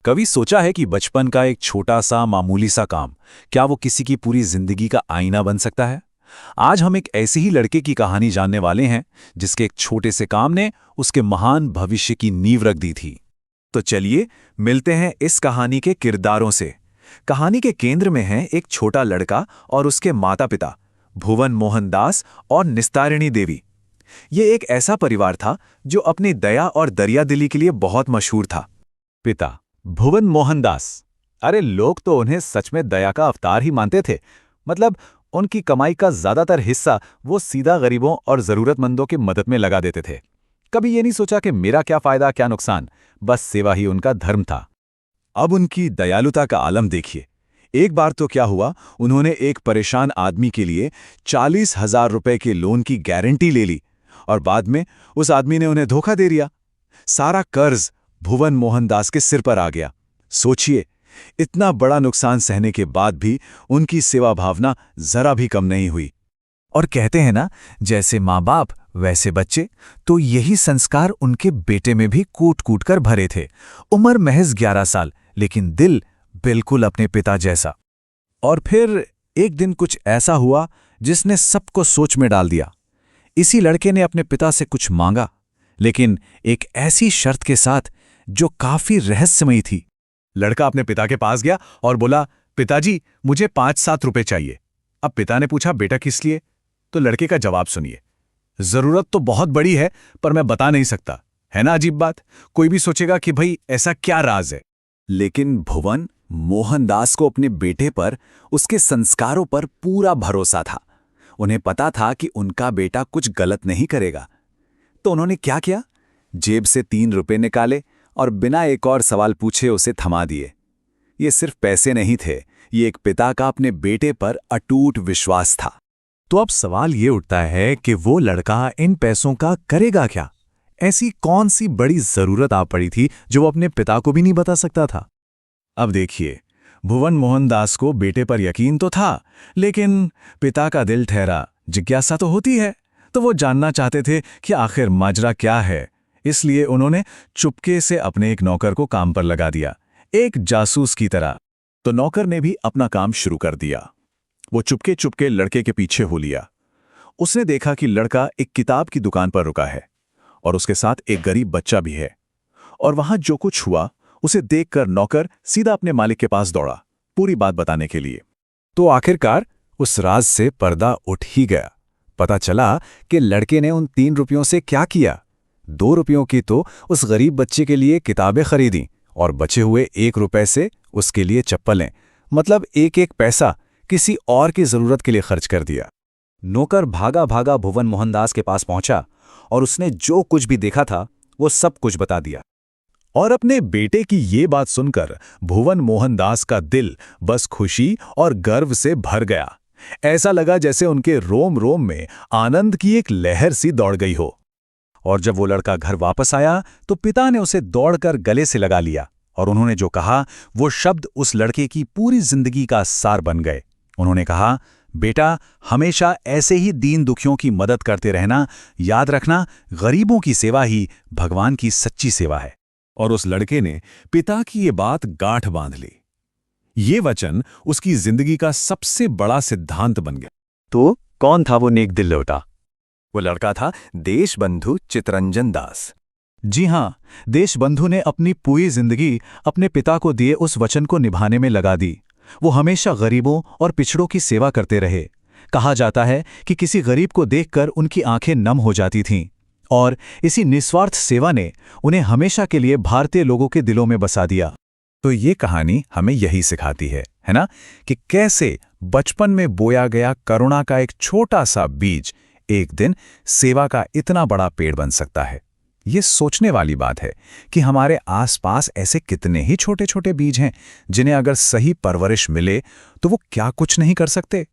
कभी सोचा है कि बचपन का एक छोटा सा मामूली सा काम क्या वो किसी की पूरी जिंदगी का आईना बन सकता है? आज हम एक ऐसे ही लड़के की कहानी जानने वाले हैं जिसके एक छोटे से काम ने उसके महान भविष्य की नींव रख दी थी। तो चलिए मिलते हैं इस कहानी के किरदारों से। कहानी के केंद्र में है एक छोटा लड़का और उसके माता पिता भुवन मोहन दास और निस्तारिणी देवी। ये एक ऐसा परिवार था जो अपनी दया और दरियादिली के लिए बहुत मशहूर था। पिता भुवन मोहनदास, अरे लोग तो उन्हें सच में दया का अवतार ही मानते थे। मतलब उनकी कमाई का ज्यादातर हिस्सा वो सीधा गरीबों और जरूरतमंदों की मदद में लगा देते थे। कभी ये नहीं सोचा कि मेरा क्या फायदा क्या नुकसान, बस सेवा ही उनका धर्म था। अब उनकी दयालुता का आलम देखिए। एक बार तो क्या हुआ, उन्होंने एक परेशान आदमी के लिए 40,000 रुपए के लोन की गारंटी ले ली और बाद में उस आदमी ने उन्हें धोखा दे दिया। सारा कर्ज भुवन मोहनदास के सिर पर आ गया। सोचिए, इतना बड़ा नुकसान सहने के बाद भी उनकी सेवा भावना जरा भी कम नहीं हुई। और कहते हैं ना, जैसे माँ बाप वैसे बच्चे, तो यही संस्कार उनके बेटे में भी कूट कूट कर भरे थे। उम्र महज 11 साल, लेकिन दिल बिल्कुल अपने पिता जैसा। और फिर एक दिन कुछ ऐसा हुआ जिसने सबको सोच में डाल दिया। इसी लड़के ने अपने पिता से कुछ मांगा, लेकिन एक ऐसी शर्त के साथ जो काफी रहस्यमयी थी। लड़का अपने पिता के पास गया और बोला, पिताजी मुझे 5-7 रुपए चाहिए। अब पिता ने पूछा, बेटा किस लिए? तो लड़के का जवाब सुनिए, जरूरत तो बहुत बड़ी है पर मैं बता नहीं सकता। है ना अजीब बात? कोई भी सोचेगा कि भाई ऐसा क्या राज है। लेकिन भुवन मोहनदास को अपने बेटे पर, उसके संस्कारों पर पूरा भरोसा था। उन्हें पता था कि उनका बेटा कुछ गलत नहीं करेगा। तो उन्होंने क्या किया? जेब से 3 रुपए निकाले और बिना एक और सवाल पूछे उसे थमा दिए। ये सिर्फ पैसे नहीं थे, ये एक पिता का अपने बेटे पर अटूट विश्वास था। तो अब सवाल ये उठता है कि वो लड़का इन पैसों का करेगा क्या? ऐसी कौन सी बड़ी जरूरत आ पड़ी थी जो वो अपने पिता को भी नहीं बता सकता था? अब देखिए, भुवन मोहनदास को बेटे पर यकीन तो था, लेकिन पिता का दिल ठहरा। जिज्ञासा तो होती है, तो वो जानना चाहते थे कि आखिर माजरा क्या है। इसलिए उन्होंने चुपके से अपने एक नौकर को काम पर लगा दिया, एक जासूस की तरह। तो नौकर ने भी अपना काम शुरू कर दिया। वो चुपके चुपके लड़के के पीछे हो लिया। उसने देखा कि लड़का एक किताब की दुकान पर रुका है और उसके साथ एक गरीब बच्चा भी है। और वहां जो कुछ हुआ उसे देखकर नौकर सीधा अपने मालिक के पास दौड़ा, पूरी बात बताने के लिए। तो आखिरकार उस राज से पर्दा उठ ही गया। पता चला कि लड़के ने उन 3 रुपयों से क्या किया। 2 रुपयों की तो उस गरीब बच्चे के लिए किताबें खरीदी और बचे हुए 1 रुपए से उसके लिए चप्पलें, मतलब एक एक पैसा किसी और की जरूरत के लिए खर्च कर दिया। नौकर भागा भागा भुवन मोहनदास के पास पहुंचा और उसने जो कुछ भी देखा था वो सब कुछ बता दिया। और अपने बेटे की ये बात सुनकर भुवन मोहनदास का दिल बस खुशी और गर्व से भर गया। ऐसा लगा जैसे उनके रोम रोम में आनंद की एक लहर सी दौड़ गई हो। और जब वो लड़का घर वापस आया तो पिता ने उसे दौड़कर गले से लगा लिया और उन्होंने जो कहा वो शब्द उस लड़के की पूरी जिंदगी का सार बन गए। उन्होंने कहा, बेटा हमेशा ऐसे ही दीन दुखियों की मदद करते रहना। याद रखना, गरीबों की सेवा ही भगवान की सच्ची सेवा है। और उस लड़के ने पिता की ये बात गांठ बांध ली। ये वचन उसकी जिंदगी का सबसे बड़ा सिद्धांत बन गया। तो कौन था वो नेक दिल लौटा? वो लड़का था देशबंधु चितरंजन दास। जी हाँ, देशबंधु ने अपनी पूरी जिंदगी अपने पिता को दिए उस वचन को निभाने में लगा दी। वो हमेशा गरीबों और पिछड़ों की सेवा करते रहे। कहा जाता है कि किसी गरीब को देखकर उनकी आंखें नम हो जाती थीं और इसी निस्वार्थ सेवा ने उन्हें हमेशा के लिए भारतीय लोगों के दिलों में बसा दिया। तो ये कहानी हमें यही सिखाती है ना, कि कैसे बचपन में बोया गया करुणा का एक छोटा सा बीज एक दिन सेवा का इतना बड़ा पेड़ बन सकता है। ये सोचने वाली बात है कि हमारे आसपास ऐसे कितने ही छोटे छोटे बीज हैं जिन्हें अगर सही परवरिश मिले तो वो क्या कुछ नहीं कर सकते।